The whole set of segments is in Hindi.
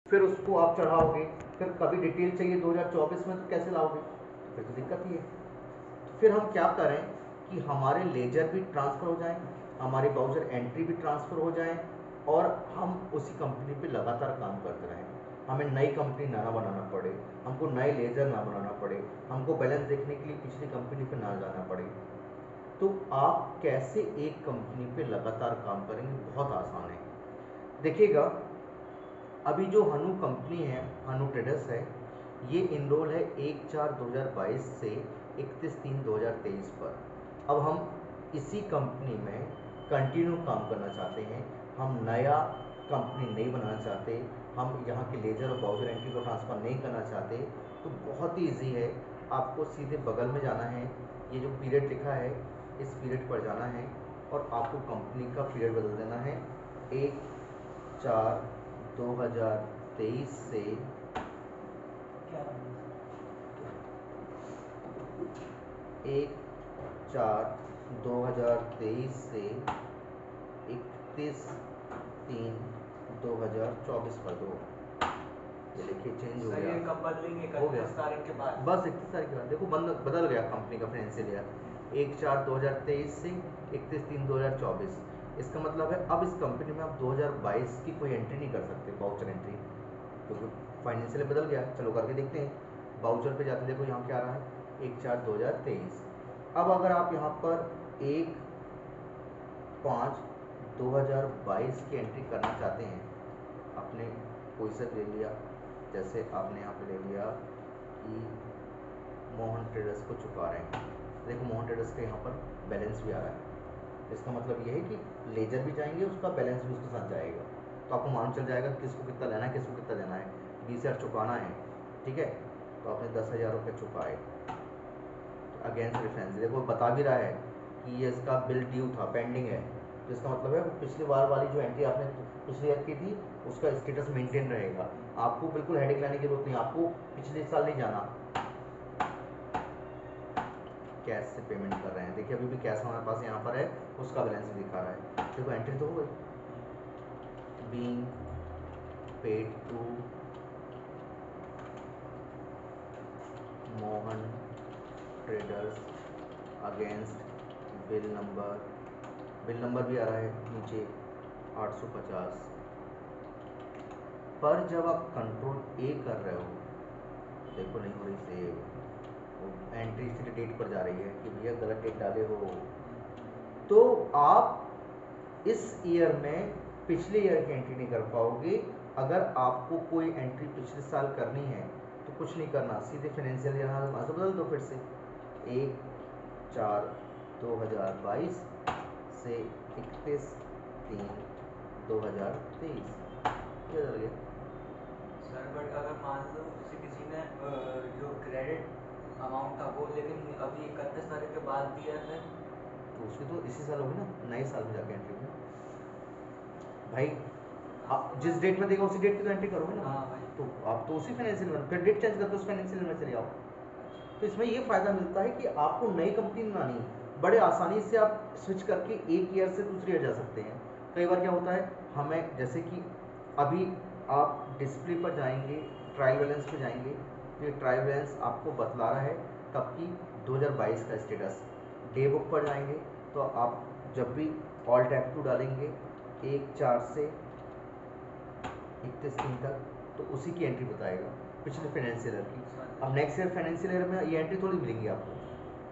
फिर उसको आप चढ़ाओगे, फिर कभी डिटेल चाहिए 2024 में तो कैसे लाओगे, फिर तो दिक्कत ही है। तो फिर हम क्या करें कि हमारे लेजर भी ट्रांसफ़र हो जाएं, हमारी ब्राउज़र एंट्री भी ट्रांसफ़र हो जाएं और हम उसी कंपनी पे लगातार काम करते रहें। हमें नई कंपनी ना बनाना पड़े, हमको नए लेजर ना बनाना पड़े, हमको बैलेंस देखने के लिए पिछली कंपनी पे ना जाना पड़े। तो आप कैसे एक कंपनी पे लगातार काम करेंगे, बहुत आसान है। देखिएगा, अभी जो हनु कंपनी है, हनु ट्रेडर्स है, ये इनरोल है 1/4/2022 से 31/3/2023 पर। अब हम इसी कंपनी में कंटिन्यू काम करना चाहते हैं, हम नया कंपनी नहीं बनाना चाहते, हम यहाँ के लेजर और ब्राउज़र एंट्री को ट्रांसफ़र नहीं करना चाहते। तो बहुत ही ईजी है, आपको सीधे बगल में जाना है, ये जो पीरियड लिखा है इस पीरियड पर जाना है और आपको कंपनी का पीरियड बदल देना है 1/4/2023 से 1/4/2023 से 31/3/2024 कर दो। ये देखिए चेंज हो गया, कब बदलेंगे? हो गया 31 तारीख के बाद। बस 31 तारीख के बाद देखो बदल गया कंपनी का फाइनेंशियल ईयर 1/4/2023 से 31/3/2024। इसका मतलब है अब इस कंपनी में आप 2022 की कोई एंट्री नहीं कर सकते, वाउचर एंट्री, क्योंकि फाइनेंशियल बदल गया। चलो करके देखते हैं, वाउचर पे जाते देखो यहाँ क्या आ रहा है 1/4/2023। अब अगर आप यहाँ पर 1/5/2022 की एंट्री करना चाहते हैं, आपने कोई सा ले लिया, जैसे आपने यहाँ पे ले लिया कि मोहन ट्रेडर्स को चुका रहे हैं, देखो मोहन ट्रेडर्स का यहाँ पर बैलेंस भी आ रहा है। इसका मतलब ये है कि लेजर भी जाएंगे, उसका बैलेंस भी उसके साथ जाएगा, तो आपको मालूम चल जाएगा किसको कितना लेना है, किसको कितना देना है। 20,000 चुकाना है, ठीक है, तो आपने 10,000 रुपये चुकाए। तो अगेंस्ट रेफरेंस देखो बता भी रहा है कि ये इसका बिल ड्यू था, पेंडिंग है, तो इसका मतलब है पिछली बार वाली जो एंट्री आपने पिछले ईयर की थी उसका स्टेटस मेंटेन रहेगा। आपको बिल्कुल हेडेक लेने की जरूरत नहीं, आपको पिछले साल नहीं जाना। कैश से पेमेंट कर रहे हैं, देखिए अभी भी कैश हमारे पास यहाँ पर है, उसका बैलेंस भी दिखा रहा है। देखो एंट्री तो हो गई, being paid to Mohan traders against bill number भी आ रहा है नीचे 850। पर जब आप कंट्रोल ए कर रहे हो, देखो नहीं हो रही सेव, एंट्री इसलिए डेट पर जा रही है कि भैया गलत डेट डाले हो। तो आप इस ईयर में पिछले ईयर की एंट्री नहीं कर पाओगे। अगर आपको कोई एंट्री पिछले साल करनी है तो कुछ नहीं करना, सीधे फाइनेंशियल ईयर बदल दो फिर से 1/4/2022 से 31/3/2023 ये बदल गया। सर बट अगर मान लो किसी ने जो क्रेडिट अमाउंट था वो लेकिन अभी 31 तारीख के बाद दिया है, तो उसकी तो इसी साल होगी ना, नए साल में जाके एंट्री होगी भाई। आप जिस डेट में देगा उसी डेट की तो एंट्री करोगे ना। हाँ भाई। तो आप तो उसी फाइनेंशियल में फिर डेट चेंज करके उस फाइनेंशियल में चले आओ। तो इसमें ये फ़ायदा मिलता है कि आपको नई कंपनी बनानी, बड़े आसानी से आप स्विच करके एक ईयर से दूसरे ईयर जा सकते हैं। कई बार क्या होता है, हमें जैसे कि अभी आप डिस्प्ले पर जाएंगे, ट्रायल बैलेंस पे जाएंगे, तो ये ट्रायल बैलेंस आपको बतला रहा है तब की 2022 का स्टेटस। डे बुक पर जाएंगे तो आप जब भी ऑल टैब 2 डालेंगे 1/4 से 31/3 तक, तो उसी की एंट्री बताएगा पिछले फाइनेंशियल ईयर की। अब नेक्स्ट ईयर फाइनेंशियल ईयर में ये एंट्री थोड़ी मिलेंगी आपको,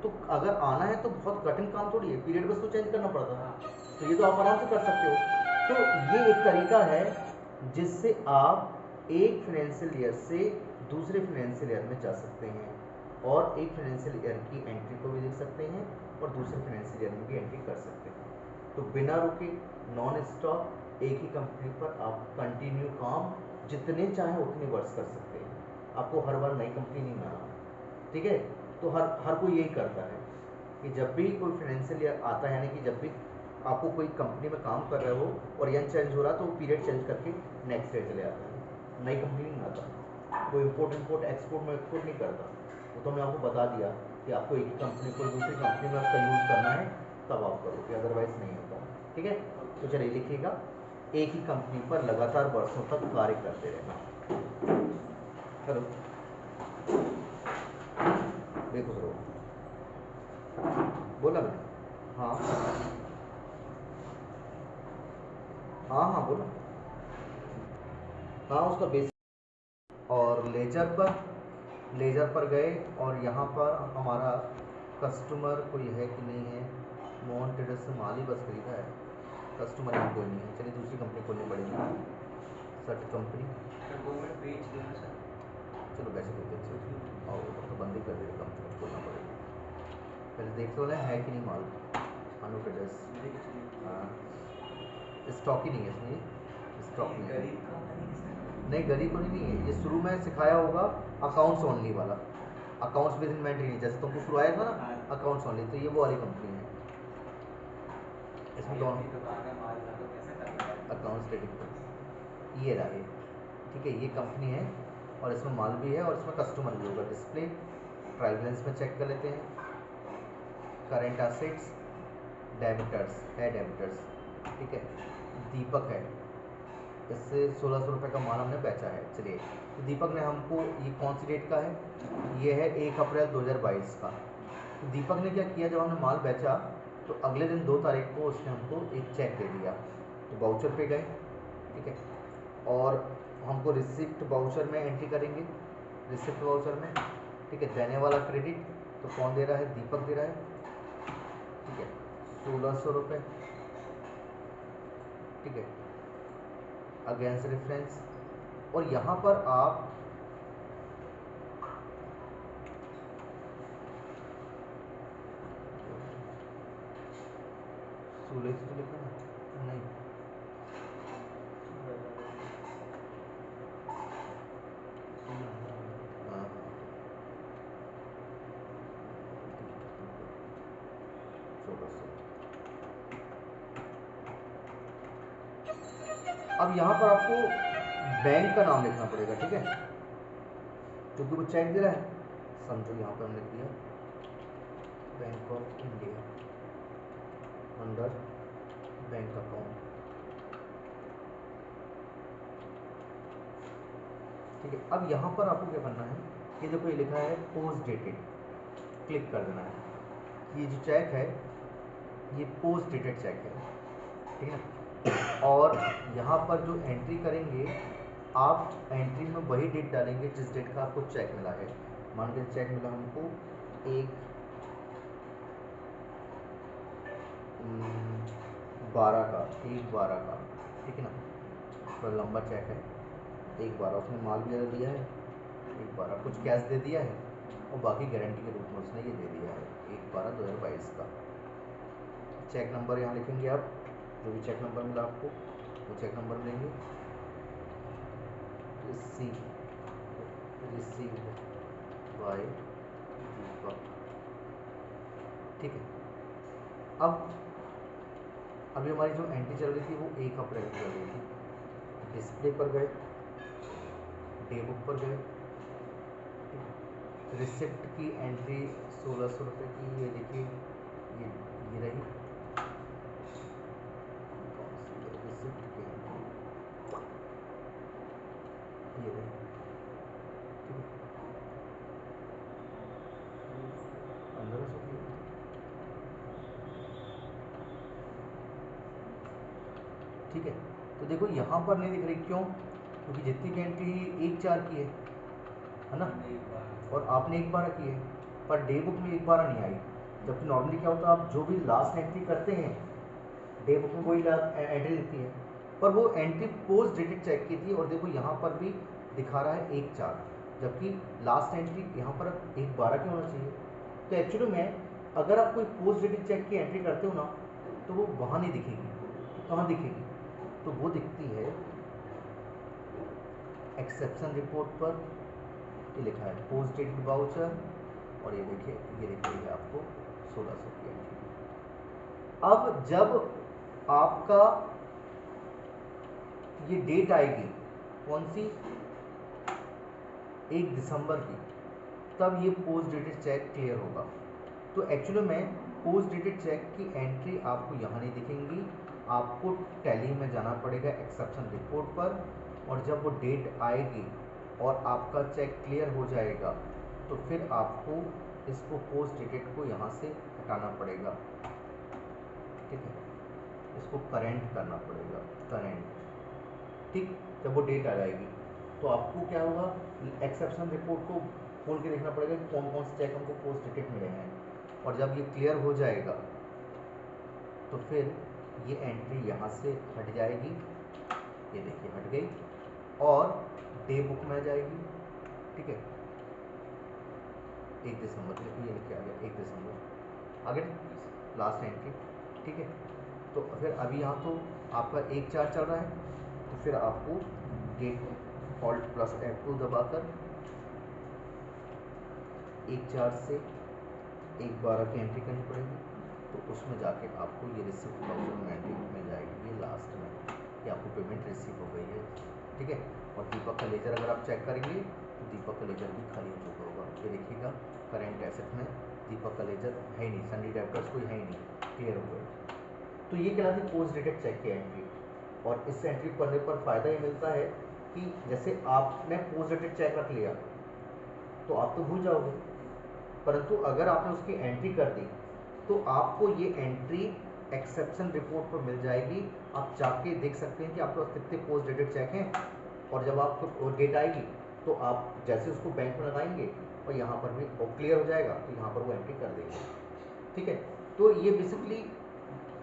तो अगर आना है तो बहुत कठिन काम थोड़ी है, पीरियड बस तो चेंज करना पड़ता है, तो ये तो आप आराम से कर सकते हो। तो ये एक तरीका है जिससे आप एक फाइनेंशियल ईयर से दूसरे फाइनेंशियल ईयर में जा सकते हैं और एक फाइनेंशियल ईयर की एंट्री को भी देख सकते हैं और दूसरे फाइनेंशियल ईयर में भी एंट्री कर सकते हैं। तो बिना रुके नॉन स्टॉप एक ही कंपनी पर आप कंटिन्यू काम जितने चाहें उतने वर्ष कर सकते हैं, आपको हर बार नई कंपनी नहीं बनाना, ठीक है। तो हर कोई यही करता है कि जब भी कोई फाइनेंशियल ईयर आता है, यानी कि जब भी आपको कोई कंपनी में काम कर रहे हो और ईयर चेंज हो रहा है तो वो पीरियड चेंज करके नेक्स्ट ईयर चले आता है, नई कंपनी नहीं आता, कोई इम्पोर्ट एक्सपोर्ट में एक्सपोर्ट नहीं करता। वो तो मैं आपको बता दिया कि आपको एक ही कंपनी कोई दूसरी कंपनी में उसका यूज़ करना है तब आप करोगे, अदरवाइज नहीं होता, ठीक है। तो चलिए लिखिएगा एक ही कंपनी पर लगातार वर्षों तक कार्य करते रहना। हेलो, देखो ब्रो, बोला मैंने। हाँ हाँ हाँ बोला। हाँ उसका बेसिक। और लेजर पर गए और यहाँ पर हमारा कस्टमर कोई है कि नहीं है, मोहन ट्रेडर्स से माल ही बस खरीदा है, कस्टमर यहाँ कोई नहीं है। चलिए दूसरी कंपनी खोलनी पड़ेगी, सर्ट कंपनी। सर 2 मिनट वेट कीजिए सर। चलो वैसे देते हैं सर, और तो बंद ही कर देते, कंपनी खोलना पड़ेगा। पहले देख लो है कि नहीं माल, अनु ट्रेडर्स। हाँ स्टॉक ही नहीं है इसमें, स्टॉक नहीं है। गरीब का नहीं गरीब को नहीं है, ये शुरू में सिखाया होगा अकाउंट्स ओनली वाला, अकाउंट्स विद इन्वेंटरी नहीं, जैसे तुमको शुरू आया था ना अकाउंट्स ओनली, तो ये वो वाली कंपनी है। इसमें दोनों अकाउंट्स ट्रेडिंग ये रहा ये, ठीक है, ये कंपनी है और इसमें माल भी है और इसमें कस्टमर भी होगा। डिस्प्ले ट्रायल बैलेंस में चेक कर लेते हैं। करेंट एसेट्स, डेबिटर्स है, डेबिटर्स ठीक है। दीपक है, इससे 1600 रुपये का माल हमने बेचा है। चलिए तो दीपक ने हमको, ये कौन सी डेट का है, ये है 1 अप्रैल 2022 का। तो दीपक ने क्या किया, जब हमने माल बेचा तो अगले दिन 2 तारीख को उसने हमको एक चेक दे दिया, तो वाउचर पे गए, ठीक है, और हमको रिसिप्ट वाउचर में एंट्री करेंगे, रिसिप्ट वाउचर में, ठीक है। देने वाला क्रेडिट तो कौन दे रहा है, दीपक दे रहा है, ठीक है, 1600 रुपये, ठीक है, अगेंस्ट रेफरेंस। और यहाँ पर आप सूरज तो लिखा है नहीं, हाँ, अब यहाँ पर आपको बैंक का नाम लिखना पड़ेगा, ठीक है, क्योंकि वो चेक दे रहा है। समझो यहाँ पर हमने लिख दिया bank of India under bank account, ठीक है। अब यहाँ पर आपको क्या करना है, ये देखो ये लिखा है पोस्ट डेटेड, क्लिक कर देना है। ये जो चेक है ये पोस्ट डेटेड चेक है, ठीक है ना। और यहाँ पर जो एंट्री करेंगे आप, एंट्री में वही डेट डालेंगे जिस डेट का आपको चेक मिला है। मान के चेक मिला हमको 1/12 का, 1/12 का, ठीक है ना, थोड़ा लंबा चेक है। 1/12 उसने माल भी दिया है, 1/12 कुछ कैश दे दिया है और बाकी गारंटी के रूप में उसने ये दे दिया है 1/12/2022 का। चेक नंबर यहाँ लिखेंगे आप, जो भी चेक नंबर मिला आपको वो चेक नंबर लेंगे। रिसीव्ड बाय दीपक, ठीक है। अभी हमारी जो एंट्री चल रही थी वो 1 अप्रैल की चल रही थी। डिस्प्ले पर गए, डे बुक पर गए, रिसिप्ट की एंट्री 1600 रुपये की, ये देखिए ये रही रिसिप्ट की एंट्री, ये रही, ठीक है, 1500 की, ठीक है। तो देखो यहाँ पर नहीं दिख रही, क्यों, क्योंकि जितनी की एंट्री 1/4 की है ना, और आपने 1/12 की है, पर डे बुक में 1/12 नहीं आई। जबकि नॉर्मली क्या होता है, आप जो भी लास्ट एंट्री करते हैं डे बुक में वही एंट्री दिखती है, पर वो एंट्री पोस्ट डेटेड चेक की थी। और देखो यहाँ पर भी दिखा रहा है 1/4, जबकि लास्ट एंट्री यहाँ पर 1/12 की होना चाहिए। तो एक्चुअली में अगर आप कोई पोस्ट डेटेड चेक की एंट्री करते हो ना, तो वो वहाँ नहीं दिखेगी, तो कहाँ दिखेगी, तो वो दिखती है एक्सेप्शन रिपोर्ट पर, ये लिखा है पोस्ट डेटेड वाउचर, और ये देखिए ये दिख रही है आपको 1600 की एंट्री। अब जब आपका ये डेट आएगी कौन सी, 1 दिसंबर की, तब ये पोस्ट डेटेड चेक क्लियर होगा। तो एक्चुअली में पोस्ट डेटेड चेक की एंट्री आपको यहाँ नहीं दिखेंगी, आपको टैली में जाना पड़ेगा एक्सेप्शन रिपोर्ट पर, और जब वो डेट आएगी और आपका चेक क्लियर हो जाएगा तो फिर आपको इसको पोस्ट डेटेड को यहाँ से हटाना पड़ेगा, ठीक है, इसको करेंट करना पड़ेगा, करेंट, ठीक। जब वो डेट आ जाएगी तो आपको क्या होगा, एक्सेप्शन रिपोर्ट को खोल के देखना पड़ेगा कि कौन कौन से चेक हमको पोस्ट डेटेड मिले हैं, और जब ये क्लियर हो जाएगा तो फिर ये एंट्री यहाँ से हट जाएगी, ये देखिए हट गई, और डे बुक में आ जाएगी, ठीक है। 1 दिसंबर, देखिए ये लिख के आ गया 1 दिसंबर, आगे लास्ट एंट्री, ठीक है। तो फिर अभी यहाँ तो आपका 1/4 चल रहा है, तो फिर आपको डेट ऑल्ट प्लस F2 दबाकर 1/4 से 1/12 की एंट्री करनी पड़ेगी, तो उसमें जाके आपको ये रिसिप्ट वाउचर में एंट्री मिल जाएगी, ये लास्ट में कि आपको पेमेंट रिसीव हो गई है, ठीक है। और दीपक का लेजर अगर आप चेक करेंगे तो दीपक का लेजर भी खाली हो चुका होगा, ये देखिएगा करेंट एसेट में दीपक का लेजर है ही नहीं, सन्डी डेब्टर्स कोई है ही नहीं, क्लियर हो गया। तो ये कहलाती है पोस्ट डेटेड चेक की एंट्री। और इस एंट्री करने पर फ़ायदा ये मिलता है कि जैसे आपने पोस्ट डेटेड चेक रख लिया तो आप तो भूल जाओगे, परंतु अगर आपने उसकी एंट्री कर दी तो आपको ये एंट्री एक्सेप्शन रिपोर्ट पर मिल जाएगी, आप जाके देख सकते हैं कि आपके पास कितने पोस्ट डेटेड चेक हैं, और जब आपको डेट आएगी तो आप जैसे उसको बैंक में लगाएंगे और यहाँ पर भी क्लियर हो जाएगा तो यहाँ पर वो एंट्री कर देंगे, ठीक है। तो ये बेसिकली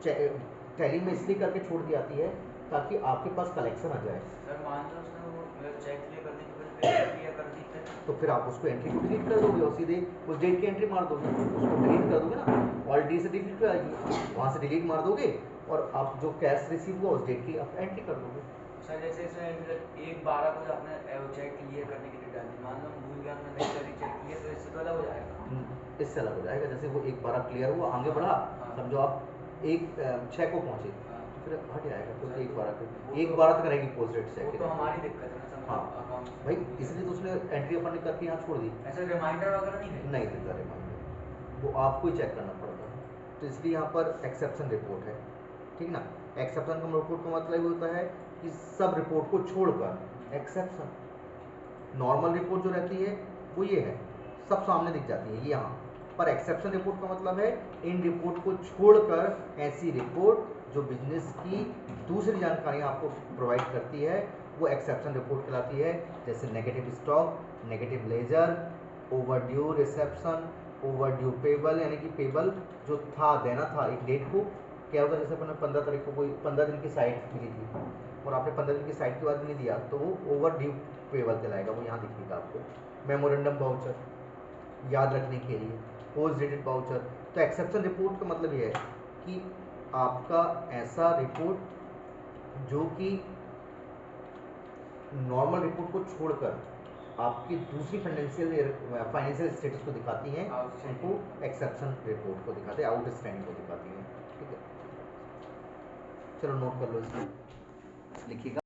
टैली में इसलिए करके छोड़ दी जाती है ताकि आपके पास कलेक्शन आ जाए। सर मान लो उसने वो मतलब चेक क्लियर करने के बाद पेमेंट क्लियर कर दी है, तो फिर आप उसको एंट्री को डिलीट कर दोगे और सीधे उस डेट की एंट्री मार दोगे, उसको डिलीट कर दोगे ना, ऑल डी से डिलीट कर आएगी, वहाँ से डिलीट मार दोगे और आप जो कैश रिसीव हुआ उस डेट की आप एंट्री कर दोगे। सर जैसे इसमें मतलब 1/12 को आपने चेक क्लियर करने की डेट डाली, मान लो हम भूल गए हमने नहीं करी चेक क्लियर, तो इससे तो अलग हो जाएगा। इससे अलग हो जाएगा, जैसे वो 1/12 क्लियर हुआ आगे बढ़ा, समझो आप 1/6 को पहुँचे तो फिर हट जाएगा, क्योंकि 1/12 तक रहेगी पोस्ट डेट चेक। वो तो हमारी दिक्कत है ना सर, हाँ अकाउंट भाई, इसलिए तो उसने एंट्री अपन ने करके यहाँ छोड़ दी। ऐसे रिमाइंडर वगैरह नहीं है? नहीं देता रिमाइंडर, वो आपको ही चेक करना पड़ता है, तो इसलिए यहाँ पर एक्सेप्शन रिपोर्ट है, ठीक ना। एक्सेप्शन का रिपोर्ट का मतलब ये होता है कि सब रिपोर्ट को छोड़कर एक्सेप्शन, नॉर्मल रिपोर्ट जो रहती है वो ये है, सब सामने दिख जाती है ये यहाँ पर। एक्सेप्शन रिपोर्ट का मतलब है इन रिपोर्ट को छोड़कर ऐसी रिपोर्ट जो बिजनेस की दूसरी जानकारी आपको प्रोवाइड करती है वो एक्सेप्शन रिपोर्ट कहलाती है, जैसे negative stock, negative ledger, overdue reception, overdue payable, यानी कि पेबल जो था देना था एक डेट को, क्या होता है जैसे अपने 15 तारीख को कोई 15 दिन की साइट मिली थी और आपने 15 दिन की साइट के बाद भी नहीं दिया तो वो ओवरड्यू पेबल कहलाएगा, वो यहाँ दिखेगा आपको। मेमोरेंडम वाउचर याद रखने के लिए, पोस्ट डेटेड वाउचर। तो एक्सेप्शन रिपोर्ट का मतलब ये है कि आपका ऐसा रिपोर्ट जो कि नॉर्मल रिपोर्ट को छोड़कर आपकी दूसरी फाइनेंशियल स्टेटस को दिखाती हैं, उनको एक्सेप्शन रिपोर्ट को दिखाते हैं, आउटस्टैंडिंग को दिखाती हैं, ठीक है। चलो नोट कर लो इसको, लिखिएगा।